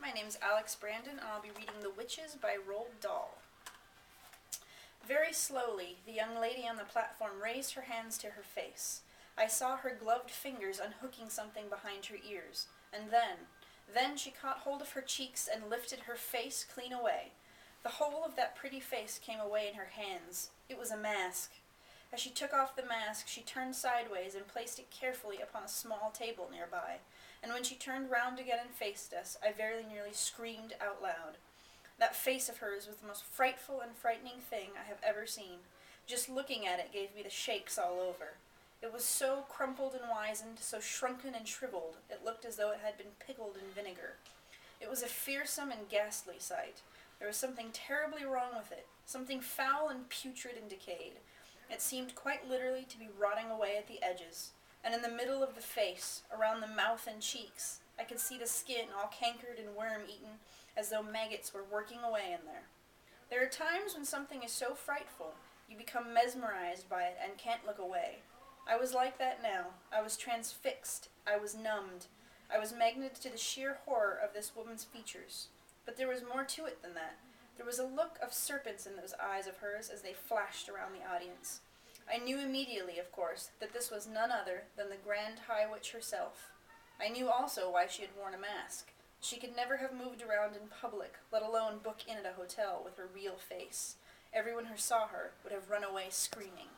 My name's Alex Brandon, and I'll be reading The Witches by Roald Dahl. Very slowly, the young lady on the platform raised her hands to her face. I saw her gloved fingers unhooking something behind her ears, and then she caught hold of her cheeks and lifted her face clean away. The whole of that pretty face came away in her hands. It was a mask. As she took off the mask, she turned sideways and placed it carefully upon a small table nearby, and when she turned round again and faced us, I very nearly screamed out loud. That face of hers was the most frightful and frightening thing I have ever seen. Just looking at it gave me the shakes all over. It was so crumpled and wizened, so shrunken and shriveled, it looked as though it had been pickled in vinegar. It was a fearsome and ghastly sight. There was something terribly wrong with it, something foul and putrid and decayed. It seemed quite literally to be rotting away at the edges, and in the middle of the face, around the mouth and cheeks, I could see the skin all cankered and worm-eaten, as though maggots were working away in there. There are times when something is so frightful, you become mesmerized by it and can't look away. I was like that now. I was transfixed. I was numbed. I was magneted to the sheer horror of this woman's features. But there was more to it than that. There was a look of serpents in those eyes of hers as they flashed around the audience. I knew immediately, of course, that this was none other than the Grand High Witch herself. I knew also why she had worn a mask. She could never have moved around in public, let alone book in at a hotel with her real face. Everyone who saw her would have run away screaming.